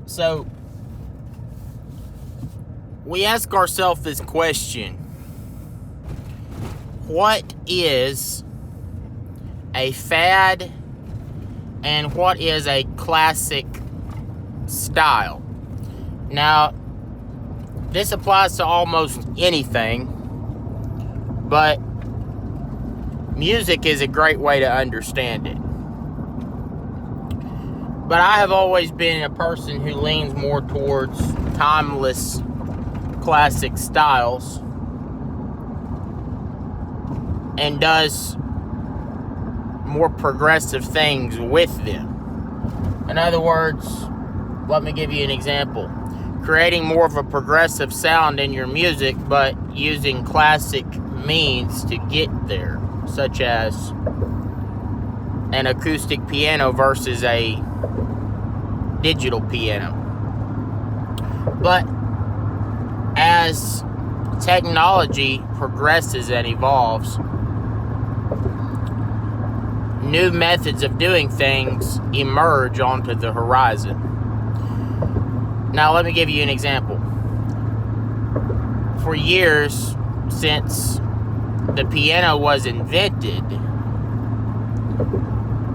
So, we ask ourselves this question: what is a fad and what is a classic style? Now, this applies to almost anything, but music is a great way to understand it. But I have always been a person who leans more towards timeless classic styles and does more progressive things with them. In other words, let me give you an example. Creating more of a progressive sound in your music, but using classic means to get there, such as an acoustic piano versus a digital piano. But as technology progresses and evolves, new methods of doing things emerge onto the horizon. Now, let me give you an example. For years, since the piano was invented,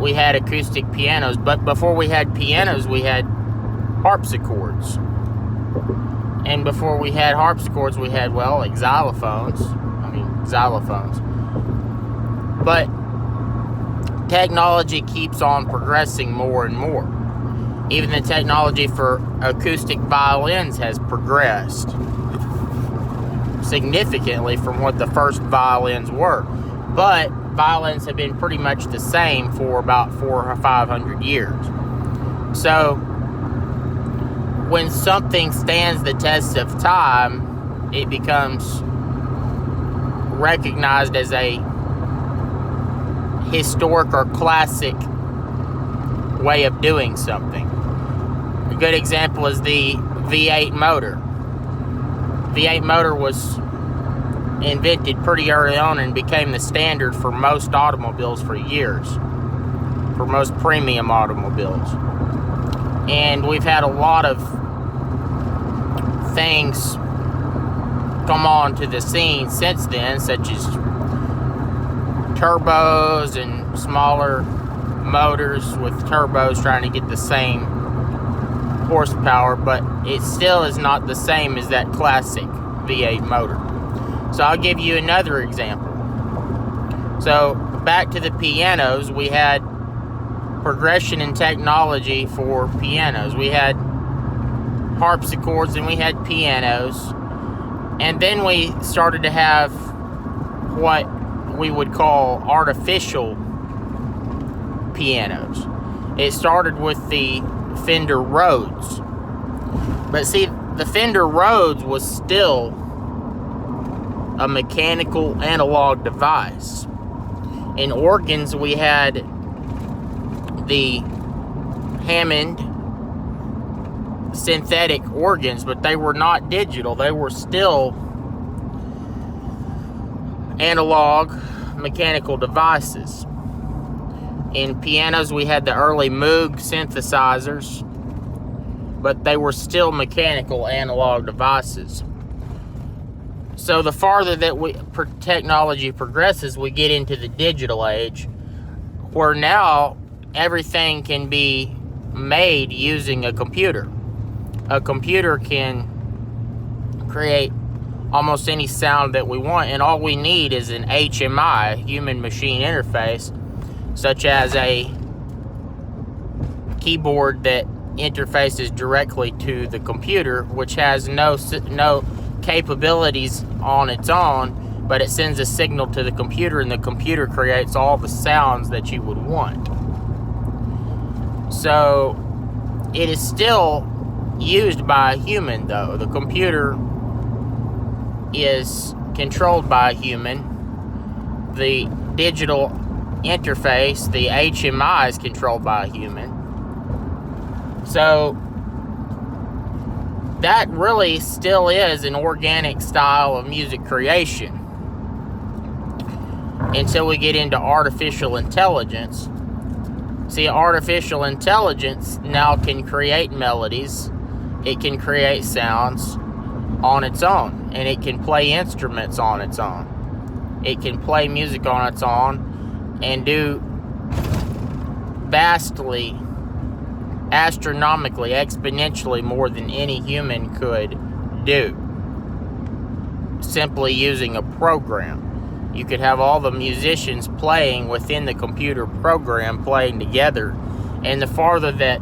we had acoustic pianos, but before we had pianos, we had harpsichords. And before we had harpsichords, we had, xylophones. But technology keeps on progressing more and more. Even the technology for acoustic violins has progressed significantly from what the first violins were. But violins have been pretty much the same for about 400 or 500 years. So, when something stands the test of time, it becomes recognized as a historic or classic way of doing something. A good example is the V8 motor. V8 motor was invented pretty early on and became the standard for most automobiles for years, for most premium automobiles. And we've had a lot of things come on to the scene since then, such as turbos and smaller motors with turbos trying to get the same horsepower, but it still is not the same as that classic V8 motor. So I'll give you another example. So back to the pianos, we had progression in technology for pianos. We had harpsichords and we had pianos, and then we started to have what we would call artificial pianos. It started with the Fender Rhodes, but see, the Fender Rhodes was still a mechanical analog device. In organs, we had the Hammond synthetic organs, but they were not digital. They were still analog mechanical devices. In pianos, we had the early Moog synthesizers, but they were still mechanical analog devices. So the farther that technology progresses, we get into the digital age, where now everything can be made using a computer. A computer can create almost any sound that we want, and all we need is an HMI, human-machine interface, such as a keyboard that interfaces directly to the computer, which has no capabilities on its own, but it sends a signal to the computer, and the computer creates all the sounds that you would want. So it is still used by a human, though. The computer is controlled by a human. The digital interface, the HMI, is controlled by a human. So that really still is an organic style of music creation until we get into artificial intelligence. See, artificial intelligence now can create melodies it can create sounds on its own, and it can play instruments on its own. It can play music on its own and do vastly, astronomically, exponentially more than any human could do, simply using a program. You could have all the musicians playing within the computer program, playing together, and the farther that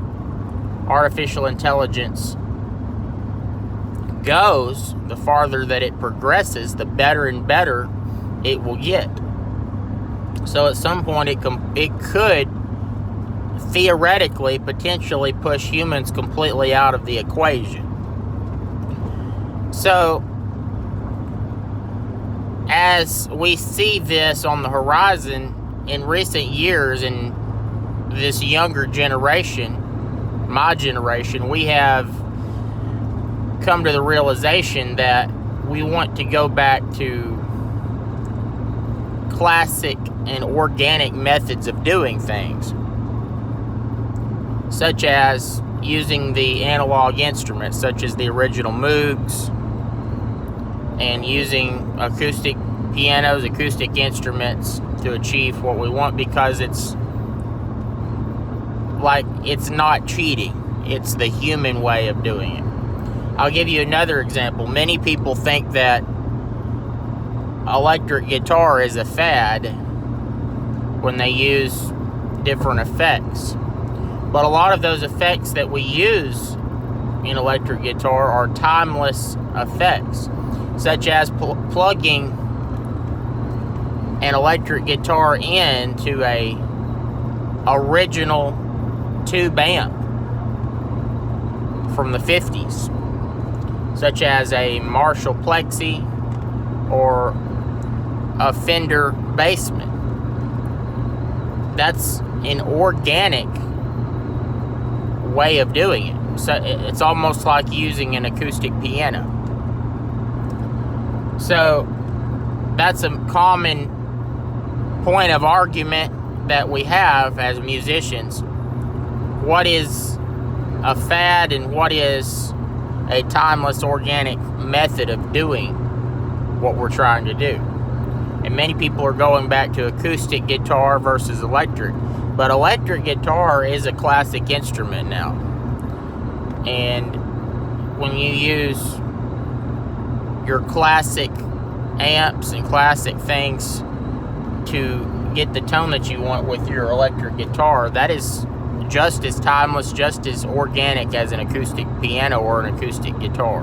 artificial intelligence goes, the farther that it progresses, the better and better it will get. So at some point it could theoretically potentially push humans completely out of the equation. So as we see this on the horizon in recent years, in this younger generation, my generation, we have come to the realization that we want to go back to classic and organic methods of doing things, such as using the analog instruments, such as the original Moogs, and using acoustic pianos, acoustic instruments to achieve what we want, because it's not cheating. It's the human way of doing it. I'll give you another example. Many people think that electric guitar is a fad when they use different effects. But a lot of those effects that we use in electric guitar are timeless effects, such as plugging an electric guitar into a original tube amp from the 50s, such as a Marshall Plexi or a Fender Bassman. That's an organic way of doing it. So it's almost like using an acoustic piano. So that's a common point of argument that we have as musicians. What is a fad and what is a timeless organic method of doing what we're trying to do? And many people are going back to acoustic guitar versus electric. But electric guitar is a classic instrument now. And when you use your classic amps and classic things to get the tone that you want with your electric guitar, that is just as timeless, just as organic as an acoustic piano or an acoustic guitar.